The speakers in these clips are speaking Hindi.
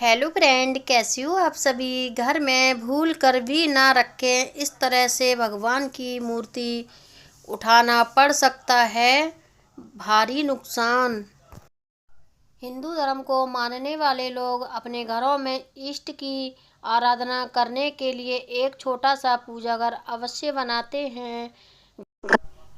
हेलो फ्रेंड, कैसी हो आप सभी। घर में भूल कर भी ना रखें, इस तरह से भगवान की मूर्ति उठाना पड़ सकता है भारी नुकसान। हिंदू धर्म को मानने वाले लोग अपने घरों में इष्ट की आराधना करने के लिए एक छोटा सा पूजा घर अवश्य बनाते हैं।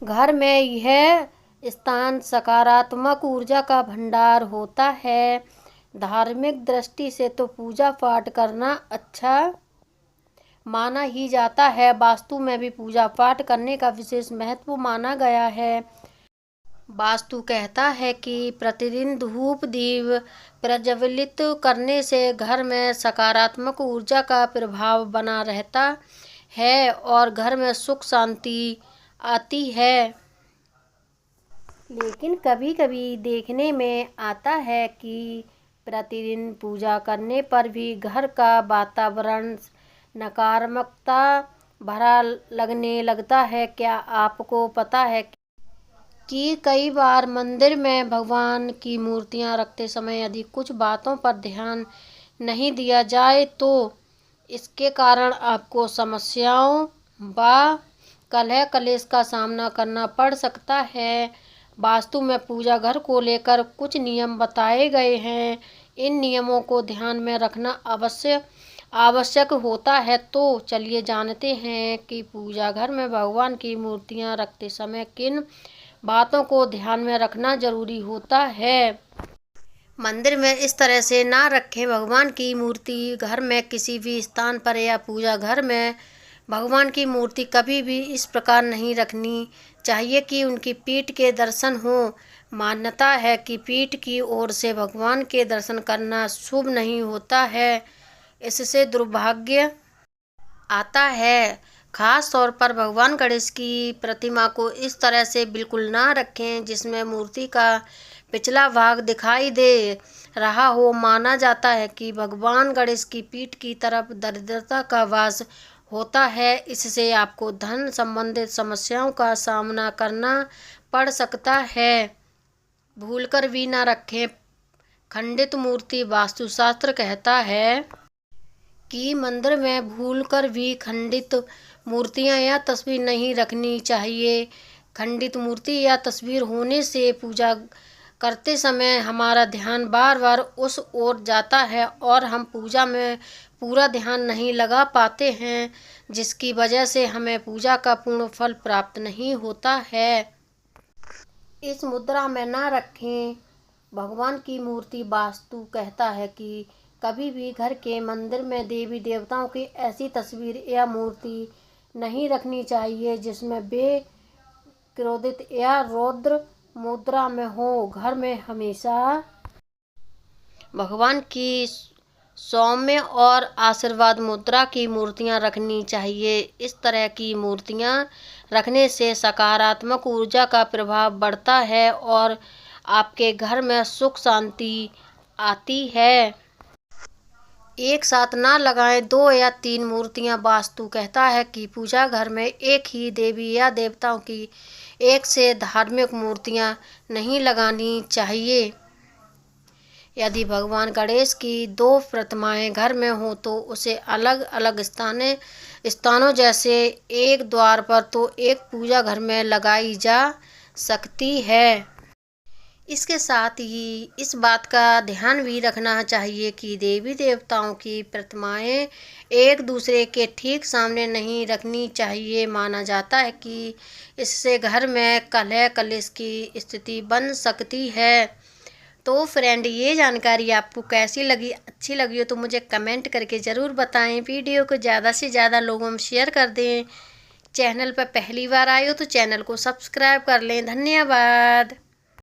घर में यह स्थान सकारात्मक ऊर्जा का भंडार होता है। धार्मिक दृष्टि से तो पूजा पाठ करना अच्छा माना ही जाता है। वास्तु में भी पूजा पाठ करने का विशेष महत्व माना गया है। वास्तु कहता है कि प्रतिदिन धूप दीप प्रज्वलित करने से घर में सकारात्मक ऊर्जा का प्रभाव बना रहता है और घर में सुख शांति आती है। लेकिन कभी कभी देखने में आता है कि प्रतिदिन पूजा करने पर भी घर का वातावरण नकारात्मकता भरा लगने लगता है। क्या आपको पता है कि कई बार मंदिर में भगवान की मूर्तियां रखते समय यदि कुछ बातों पर ध्यान नहीं दिया जाए तो इसके कारण आपको समस्याओं व कलह कलेश का सामना करना पड़ सकता है। वास्तु में पूजा घर को लेकर कुछ नियम बताए गए हैं। इन नियमों को ध्यान में रखना आवश्यक होता है। तो चलिए जानते हैं कि पूजा घर में भगवान की मूर्तियां रखते समय किन बातों को ध्यान में रखना जरूरी होता है। मंदिर में इस तरह से ना रखें। भगवान की मूर्ति घर में किसी भी स्थान पर या पूजा घर में भगवान की मूर्ति कभी भी इस प्रकार नहीं रखनी चाहिए कि उनकी पीठ के दर्शन हो। मान्यता है कि पीठ की ओर से भगवान के दर्शन करना शुभ नहीं होता है, इससे दुर्भाग्य आता है। खास तौर पर भगवान गणेश की प्रतिमा को इस तरह से बिल्कुल ना रखें जिसमें मूर्ति का पिछला भाग दिखाई दे रहा हो। माना जाता है कि भगवान गणेश की पीठ की तरफ दरिद्रता का वास होता है। इससे आपको धन संबंधित समस्याओं का सामना करना पड़ सकता है। भूलकर भी ना रखें खंडित मूर्ति। वास्तुशास्त्र कहता है कि मंदिर में भूलकर भी खंडित मूर्तियां या तस्वीर नहीं रखनी चाहिए। खंडित मूर्ति या तस्वीर होने से पूजा करते समय हमारा ध्यान बार बार उस ओर जाता है और हम पूजा में पूरा ध्यान नहीं लगा पाते हैं, जिसकी वजह से हमें पूजा का पूर्ण फल प्राप्त नहीं होता है। इस मुद्रा में ना रखें भगवान की मूर्ति। वास्तु कहता है कि कभी भी घर के मंदिर में देवी देवताओं की ऐसी तस्वीर या मूर्ति नहीं रखनी चाहिए जिसमें वे क्रोधित या रौद्र मुद्रा में हो। घर में हमेशा भगवान की सौम्य और आशीर्वाद मुद्रा की मूर्तियां रखनी चाहिए। इस तरह की मूर्तियां रखने से सकारात्मक ऊर्जा का प्रभाव बढ़ता है और आपके घर में सुख शांति आती है। एक साथ ना लगाएं 2 या 3 मूर्तियां। वास्तु कहता है कि पूजा घर में एक ही देवी या देवताओं की एक से धार्मिक मूर्तियां नहीं लगानी चाहिए। यदि भगवान गणेश की 2 प्रतिमाएं घर में हो तो उसे अलग अलग स्थानों जैसे एक द्वार पर तो एक पूजा घर में लगाई जा सकती है। इसके साथ ही इस बात का ध्यान भी रखना चाहिए कि देवी देवताओं की प्रतिमाएं एक दूसरे के ठीक सामने नहीं रखनी चाहिए। माना जाता है कि इससे घर में कलह कलेश की स्थिति बन सकती है। तो फ्रेंड, ये जानकारी आपको कैसी लगी? अच्छी लगी हो तो मुझे कमेंट करके ज़रूर बताएं। वीडियो को ज़्यादा से ज़्यादा लोगों में शेयर कर दें। चैनल पर पहली बार आए हो तो चैनल को सब्सक्राइब कर लें। धन्यवाद।